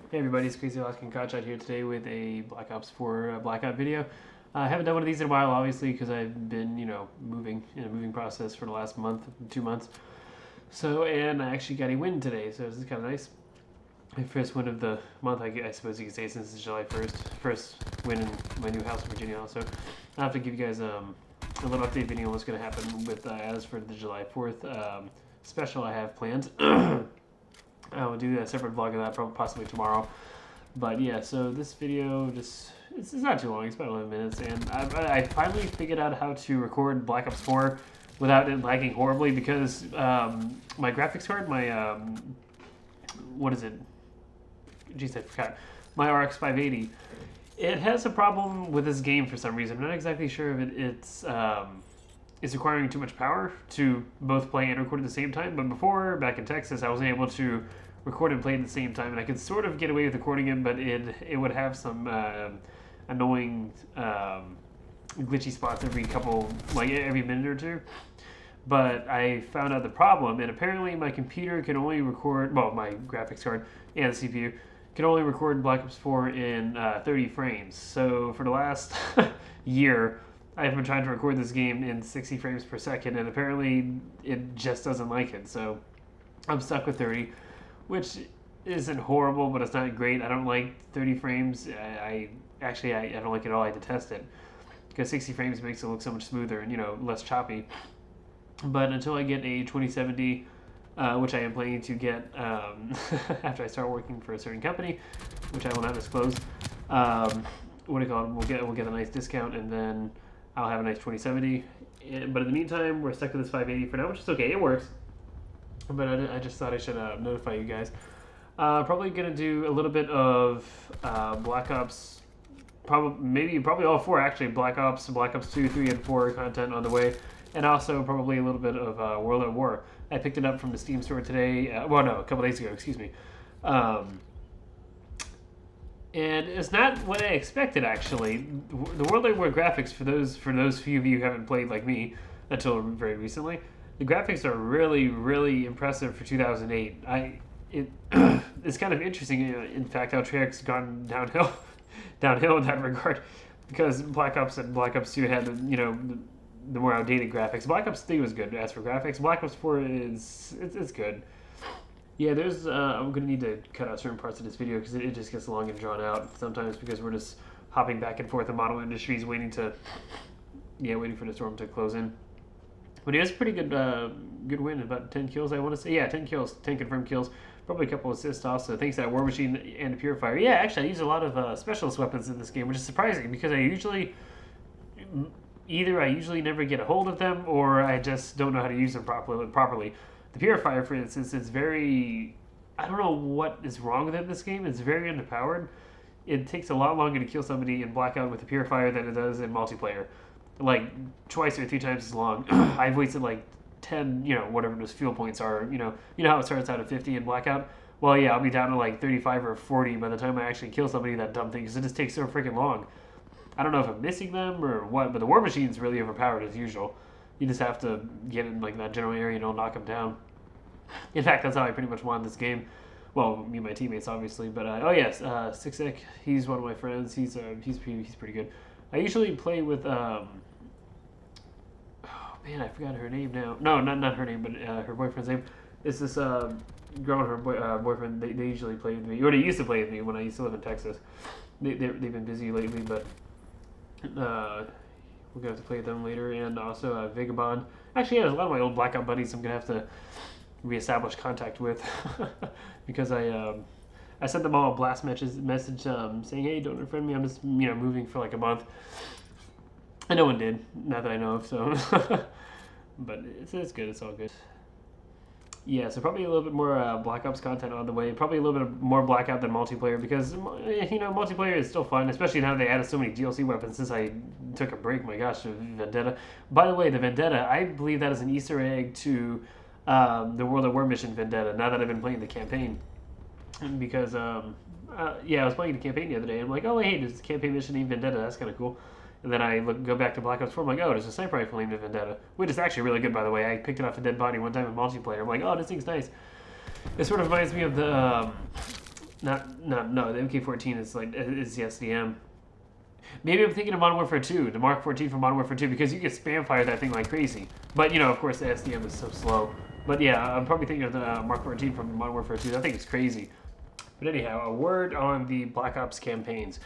Hey everybody, it's Crazy Alaskan Kotchot here today with a Black Ops 4 Blackout video. I haven't done one of these in a while, obviously, because I've been, moving in a moving process for the last month, 2 months. So, and I actually got a win today, so this is kind of nice. My first win of the month, I suppose you could say, since it's July 1st. First win in my new house in Virginia also. I'll have to give you guys a little update video on what's going to happen with as for the July 4th special I have planned. I will do a separate vlog of that possibly tomorrow. But yeah, so this video it's not too long, it's about 11 minutes, and I finally figured out how to record Black Ops 4 without it lagging horribly because my graphics card, my what is it? Jeez, I forgot. My RX 580. It has a problem with this game for some reason. I'm not exactly sure if it's requiring too much power to both play and record at the same time. But before, back in Texas, I was able to record and play at the same time, and I could sort of get away with recording it, but it would have some annoying glitchy spots every minute or two. But I found out the problem, and apparently my computer can only record, well, my graphics card and the CPU can only record Black Ops 4 in 30 frames. So for the last year, I've been trying to record this game in 60 frames per second, and apparently it just doesn't like it. So I'm stuck with 30, which isn't horrible, but it's not great. I don't like 30 frames. I don't like it at all. I detest it because 60 frames makes it look so much smoother and less choppy. But until I get a 2070, which I am planning to get after I start working for a certain company, which I will not disclose, what do you call it? We'll get a nice discount, and then I'll have a nice 2070. But in the meantime, we're stuck with this 580 for now, which is okay. It works. But I just thought I should notify you guys. Probably gonna do a little bit of Black Ops, probably all four actually. Black Ops 2, 3, and 4 content on the way, and also probably a little bit of World at War. I picked it up from the Steam store today. A couple days ago. Excuse me. And it's not what I expected, actually. The World at War graphics, for those few of you who haven't played like me until very recently, the graphics are really, really impressive for 2008. It's kind of interesting, in fact, how Treyarch's gone downhill in that regard, because Black Ops and Black Ops 2 had the more outdated graphics. Black Ops 3 was good as for graphics. Black Ops 4 it's good. Yeah, I'm going to need to cut out certain parts of this video because it just gets long and drawn out sometimes because we're just hopping back and forth in Model Industries waiting for the storm to close in. But he has a pretty good win, about 10 kills, I want to say. Yeah, 10 kills, 10 confirmed kills, probably a couple assists also, thanks to that War Machine and the Purifier. Yeah, actually, I use a lot of specialist weapons in this game, which is surprising because I usually never get a hold of them, or I just don't know how to use them properly. The Purifier, for instance, is very... I don't know what is wrong with it in this game. It's very underpowered. It takes a lot longer to kill somebody in Blackout with the Purifier than it does in multiplayer. Like, twice or 3 times as long. I've wasted like 10, whatever those fuel points are. You know how it starts out at 50 in Blackout? Well, yeah, I'll be down to like 35 or 40 by the time I actually kill somebody in that dumb thing, because it just takes so freaking long. I don't know if I'm missing them or what, but the War Machine's really overpowered as usual. You just have to get in like that general area and it'll knock them down. In fact, that's how I pretty much won this game. Well, me and my teammates, obviously. But Sixek, he's one of my friends. He's pretty good. I usually play with oh man, I forgot her name now. No, not her name, but her boyfriend's name. It's this girl and her boyfriend. They usually play with me, or they used to play with me when I used to live in Texas. They've been busy lately, but we're gonna have to play with them later. And also Vagabond. Actually, there's a lot of my old Blackout buddies I'm gonna have to reestablish contact with because I sent them all a blast message saying, hey, don't unfriend me, I'm just moving for like a month, and no one did, not that I know of, so but it's good, it's all good. Yeah, so probably a little bit more Black Ops content on the way, probably a little bit more Blackout than multiplayer, because multiplayer is still fun, especially now they added so many DLC weapons since I took a break. My gosh, Vendetta. By the way, the Vendetta, I believe that is an Easter egg to the World at War mission Vendetta, now that I've been playing the campaign. Because, I was playing the campaign the other day, and I'm like, oh, hey, there's a campaign mission named Vendetta, that's kind of cool. And then I go back to Black Ops 4, I'm like, oh, there's a sniper rifle named Vendetta, which is actually really good, by the way. I picked it off a dead body one time in multiplayer. I'm like, oh, this thing's nice. It sort of reminds me of the No, the MK14 is like it's the SDM. Maybe I'm thinking of Modern Warfare 2, the Mark 14 from Modern Warfare 2, because you can spam fire that thing like crazy. But you know, of course, the SDM is so slow. But yeah, I'm probably thinking of the Mark 14 from Modern Warfare 2. That thing is crazy. But anyhow, a word on the Black Ops campaigns.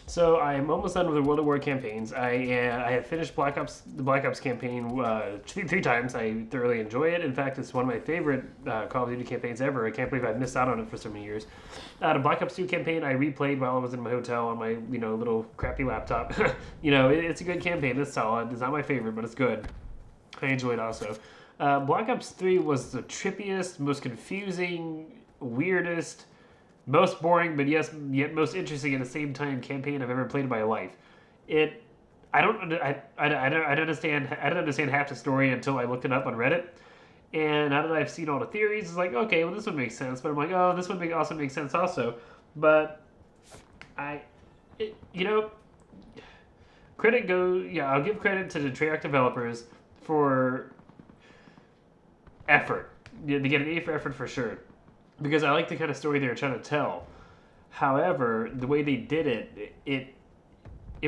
So I'm almost done with the World at War campaigns. I have finished the Black Ops campaign three times. I thoroughly enjoy it. In fact, it's one of my favorite Call of Duty campaigns ever. I can't believe I've missed out on it for so many years. The Black Ops 2 campaign I replayed while I was in my hotel on my little crappy laptop. It's a good campaign. It's solid. It's not my favorite, but it's good. I enjoy it also. Black Ops 3 was the trippiest, most confusing, weirdest, most boring, but yes, yet most interesting at the same time campaign I've ever played in my life. I don't understand half the story until I looked it up on Reddit. And now that I've seen all the theories, it's like, okay, well, this one makes sense. But I'm like, oh, this one also makes sense also. But I'll give credit to the Treyarch developers for effort. They get an A for effort for sure. Because I like the kind of story they were trying to tell. However, the way they did it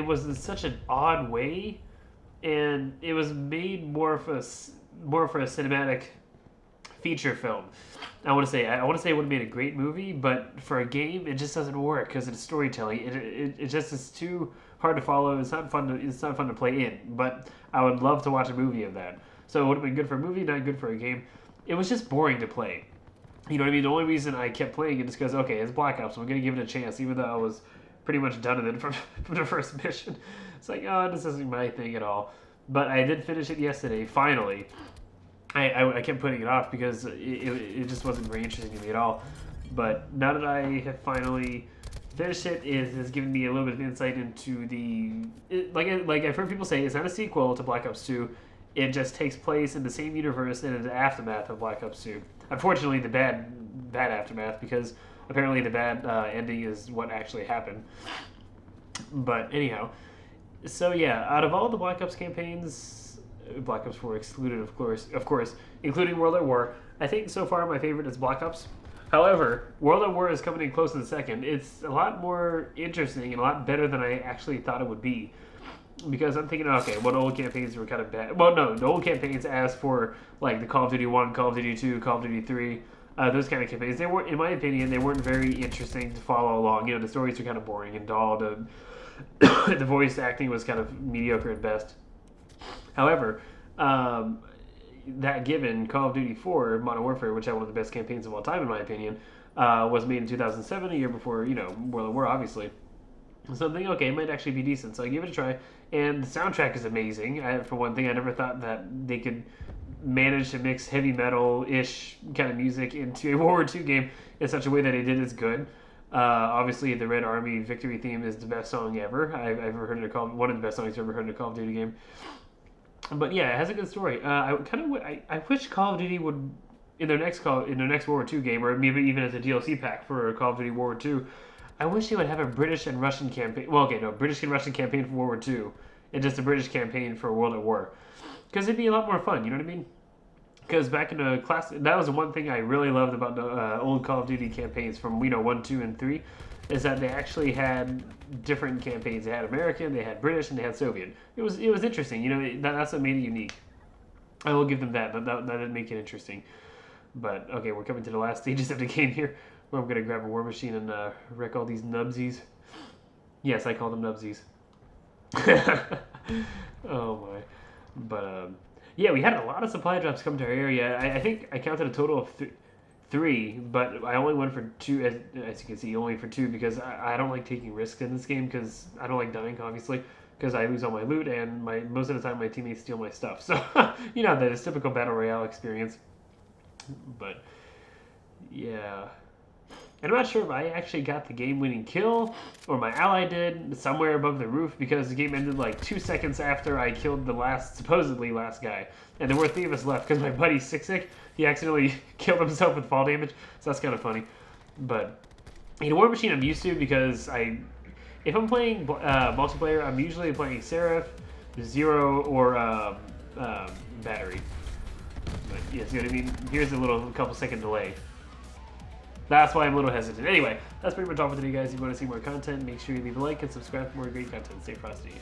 was in such an odd way, and it was made more for a cinematic feature film. I want to say it would have made a great movie, but for a game, it just doesn't work because it's storytelling. It just is too hard to follow. It's not fun to play in. But I would love to watch a movie of that. So it would have been good for a movie, not good for a game. It was just boring to play. You know what I mean? The only reason I kept playing it is because, okay, it's Black Ops, so I'm going to give it a chance, even though I was pretty much done with it from the first mission. It's like, oh, this isn't my thing at all. But I did finish it yesterday, finally. I kept putting it off because it just wasn't very interesting to me at all. But now that I have finally finished it, it has given me a little bit of insight into like I've heard people say, it's not a sequel to Black Ops 2. It just takes place in the same universe and in the aftermath of Black Ops 2. Unfortunately, the bad aftermath, because apparently the bad ending is what actually happened. But anyhow, so yeah, out of all the Black Ops campaigns, Black Ops 4 excluded, of course, including World at War, I think so far my favorite is Black Ops. However, World at War is coming in close in second. It's a lot more interesting and a lot better than I actually thought it would be. Because I'm thinking, okay, what old campaigns were kind of bad. Well, no, the old campaigns as for like the Call of Duty 1, Call of Duty 2, Call of Duty 3, those kind of campaigns, they were, in my opinion, they weren't very interesting to follow along. The stories were kind of boring and dull. The voice acting was kind of mediocre at best. However, that given, Call of Duty 4, Modern Warfare, which had one of the best campaigns of all time, in my opinion, was made in 2007, a year before, World at War, obviously. So I'm thinking, okay, it might actually be decent. So I give it a try. And the soundtrack is amazing. For one thing, I never thought that they could manage to mix heavy metal-ish kind of music into a World War II game in such a way that they did is good. Obviously, the Red Army victory theme is the best song ever. I've ever heard it one of the best songs I've ever heard in a Call of Duty game. But yeah, it has a good story. I wish Call of Duty would, in their next World War II game, or maybe even as a DLC pack for Call of Duty World War II, I wish they would have a British and Russian campaign. Well, okay, no, British and Russian campaign for World War II, and just a British campaign for World at War. Because it'd be a lot more fun, you know what I mean? Because back in the class, that was the one thing I really loved about the old Call of Duty campaigns from 1, 2, and 3, is that they actually had different campaigns. They had American, they had British, and they had Soviet. It was interesting, that's what made it unique. I will give them that did make it interesting. But, okay, we're coming to the last stages of the game here. I'm going to grab a war machine and wreck all these nubsies. Yes, I call them nubsies. Oh my. But, yeah, we had a lot of supply drops come to our area. I think I counted a total of 3, but I only went for 2, as you can see, only for 2, because I don't like taking risks in this game, because I don't like dying, obviously, because I lose all my loot, and most of the time my teammates steal my stuff. So, that is typical Battle Royale experience. But, yeah. And I'm not sure if I actually got the game-winning kill, or my ally did, somewhere above the roof, because the game ended like 2 seconds after I killed the supposedly last guy. And there were 3 of us left, because my buddy Sick, he accidentally killed himself with fall damage, so that's kind of funny. But, War Machine I'm used to, because if I'm playing multiplayer, I'm usually playing Seraph, Zero, or Battery. But, yeah, see what I mean? Here's a couple second delay. That's why I'm a little hesitant. Anyway, that's pretty much all for today, guys. If you want to see more content, make sure you leave a like and subscribe for more great content. Stay frosty.